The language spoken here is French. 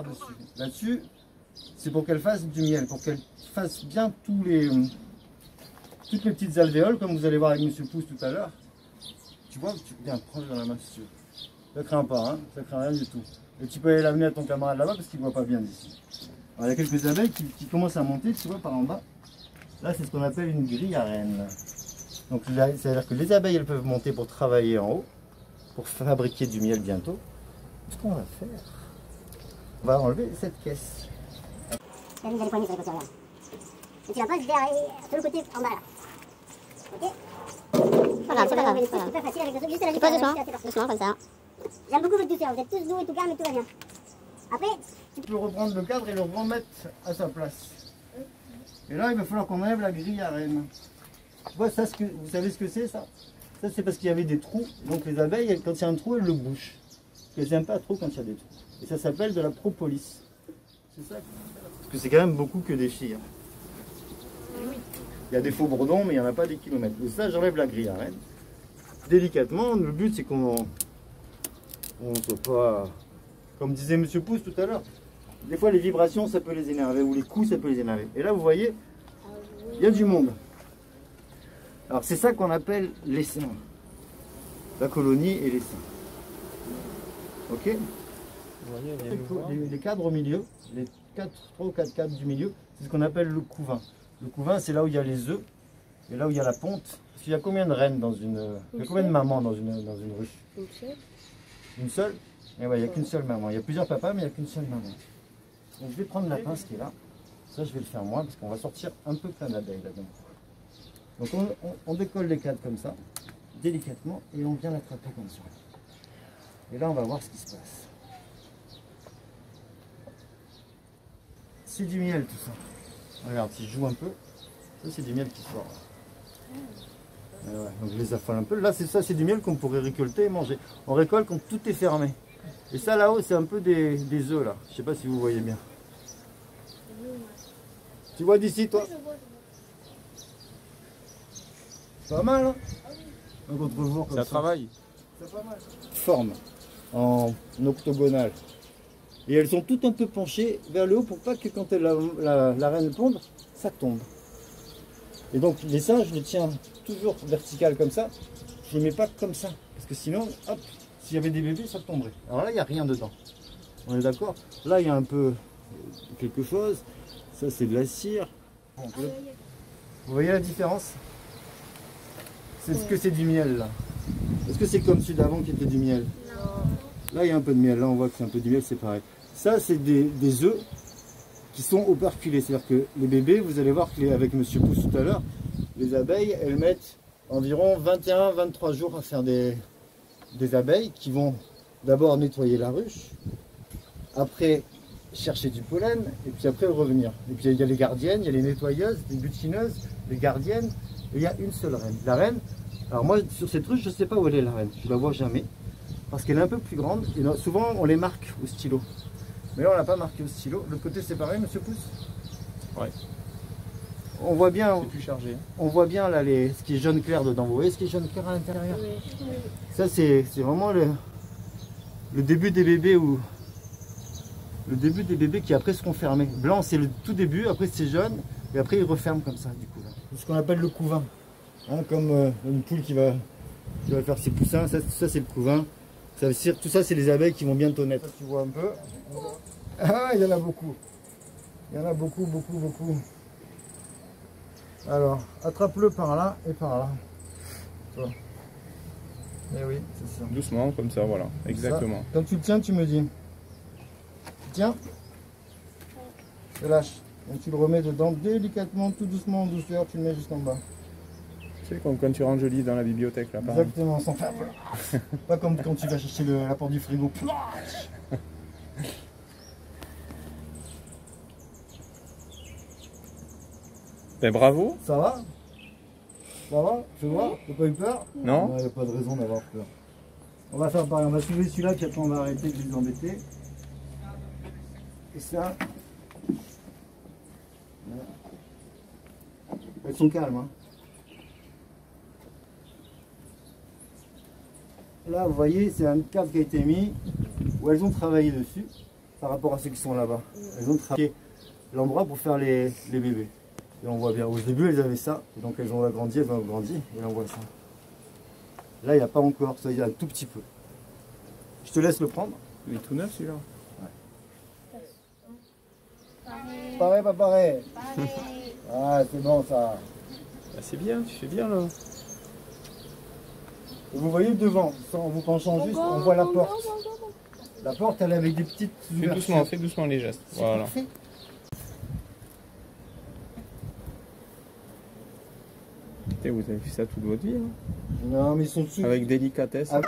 par-dessus. Là-dessus, c'est pour qu'elle fasse du miel, pour qu'elle fasse bien toutes les petites alvéoles, comme vous allez voir avec Monsieur Pouce tout à l'heure. Tu vois, viens, prends-le dans la main si tu veux. Ça craint pas, hein, ça craint rien du tout. Et tu peux aller l'amener à ton camarade là-bas parce qu'il ne voit pas bien d'ici. Alors, il y a quelques abeilles qui commencent à monter, tu vois, par en bas. Là, c'est ce qu'on appelle une grille à reine. Donc, c'est-à-dire que les abeilles, elles peuvent monter pour travailler en haut, pour fabriquer du miel bientôt. Ce qu'on va faire, on va enlever cette caisse. Il y a des poignées sur les côtés, regarde. Et tu la passes derrière, sur le côté en bas là. Ok? Pas grave, c'est pas grave. C'est super facile avec le truc, juste la Tu passes doucement comme ça. J'aime beaucoup votre douceur, vous êtes tous doux et tout calme et tout va bien. Après, Tu peux reprendre le cadre et le remettre à sa place. Et là, il va falloir qu'on enlève la grille à reine. Tu vois, ça, vous savez ce que c'est, ça? Ça, c'est parce qu'il y avait des trous. Donc les abeilles, quand il y a un trou, elles le bouchent. Elles n'aiment pas trop quand il y a des trous. Et ça s'appelle de la propolis. C'est ça. Parce que c'est quand même beaucoup que des filles. Il y a des faux bredons, mais il n'y en a pas des kilomètres. Et ça, j'enlève la grille à reine. Délicatement, le but, c'est qu'on ne soit pas... Comme disait Monsieur Pouce tout à l'heure, des fois les vibrations ça peut les énerver ou les coups ça peut les énerver. Et là vous voyez, il y a du monde. Alors c'est ça qu'on appelle l'essaim. La colonie et l'essaim. Ok. Les cadres au milieu, les 3 ou 4 cadres du milieu, c'est ce qu'on appelle le couvain. Le couvain c'est là où il y a les œufs et là où il y a la ponte. Parce qu'il y a combien de reines dans une... Il y a combien de mamans dans une ruche? Une seule. Une seule? Et ouais, il n'y a qu'une seule maman. Il y a plusieurs papas, mais il n'y a qu'une seule maman. Donc je vais prendre la pince qui est là. Ça, je vais le faire moi, parce qu'on va sortir un peu plein d'abeilles là-dedans. Donc on décolle les cadres comme ça, délicatement, et on vient l'attraper comme ça. Et là, on va voir ce qui se passe. C'est du miel tout ça. Regarde, si je joue un peu, ça c'est du miel qui sort. Ouais, donc je les affole un peu. Là, c'est du miel qu'on pourrait récolter et manger. On récolte quand tout est fermé. Et ça là-haut, c'est un peu des œufs là. Je sais pas si vous voyez bien. Tu vois d'ici, toi? C'est pas mal, hein? Un contre-jour comme ça. Ça travaille. C'est pas mal. Forme en octogonale. Et elles sont toutes un peu penchées vers le haut pour pas que quand la reine ponde, ça tombe. Et donc les seins, je les tiens toujours vertical comme ça. Je ne les mets pas comme ça. Parce que sinon, hop, s'il y avait des bébés, ça tomberait. Alors là, il n'y a rien dedans. On est d'accord? Là, il y a un peu quelque chose. Ça, c'est de la cire. Vous voyez la différence? C'est ce que c'est du miel, là. Est-ce que c'est comme celui d'avant qui était du miel? Non. Là, il y a un peu de miel. Là, on voit que c'est un peu du miel, c'est pareil. Ça, c'est des œufs qui sont operculés. C'est-à-dire que les bébés, vous allez voir qu'avec Monsieur Pouce tout à l'heure, les abeilles, elles mettent environ 21-23 jours à faire des abeilles qui vont d'abord nettoyer la ruche, après chercher du pollen, et puis après revenir. Et puis il y a les gardiennes, il y a les nettoyeuses, les butineuses, les gardiennes, et il y a une seule reine. La reine, alors moi sur cette ruche, je ne sais pas où elle est la reine, je ne la vois jamais, parce qu'elle est un peu plus grande, et souvent on les marque au stylo. Mais là on ne l'a pas marqué au stylo. De l'autre côté c'est pareil, Monsieur Pouce? Ouais. On voit bien, c'est plus chargé. On voit bien là ce qui est jaune clair dedans. Vous voyez ce qui est jaune clair à l'intérieur? Oui. Ça c'est vraiment le début des bébés qui après seront fermés. Blanc c'est le tout début, après c'est jaune et après ils referment comme ça du coup. C'est ce qu'on appelle le couvain. Hein, comme une poule qui va faire ses poussins, ça c'est le couvain. Tout ça c'est les abeilles qui vont bientôt naître. Ça, tu vois un peu. Ah, il y en a beaucoup. Il y en a beaucoup, beaucoup, beaucoup. Alors, attrape-le par là et par là. Toi. Eh oui, c'est ça. Doucement, comme ça, voilà. Exactement. Ça. Quand tu le tiens, tu me dis. Tiens. Et lâche. Et tu le remets dedans délicatement, tout doucement, en douceur. Tu le mets juste en bas. C'est comme quand tu ranges le livre dans la bibliothèque, là, pareil. Exactement, sans faire. Pas comme quand tu vas chercher la porte du frigo. Ben bravo. Ça va? Ça va? Tu vois? T'as pas eu peur? Non? Il n'y a pas de raison d'avoir peur. On va faire pareil, on va soulever celui-là, puis après on va arrêter de les embêter. Et ça. Voilà. Elles sont calmes, hein. Là, vous voyez, c'est un cadre qui a été mis, où elles ont travaillé dessus. par rapport à ceux qui sont là-bas. Elles ont travaillé l'endroit pour faire les bébés. Et on voit bien, au début elles avaient ça, et donc elles ont agrandi, et là on voit ça. Là il n'y a pas encore, ça y a un tout petit peu. Je te laisse le prendre. Il est tout neuf celui-là. Pareil, pas pareil. Ah, c'est bon ça. Bah, c'est bien, tu fais bien là. Et vous voyez devant, en vous penchant juste, on voit la porte. La porte, elle est avec des petites ouvertures. Fais doucement les gestes. C'est Voilà. parfait. Putain, vous avez fait ça toute votre vie. Hein. Non, mais ils sont dessus. Avec délicatesse. Ah.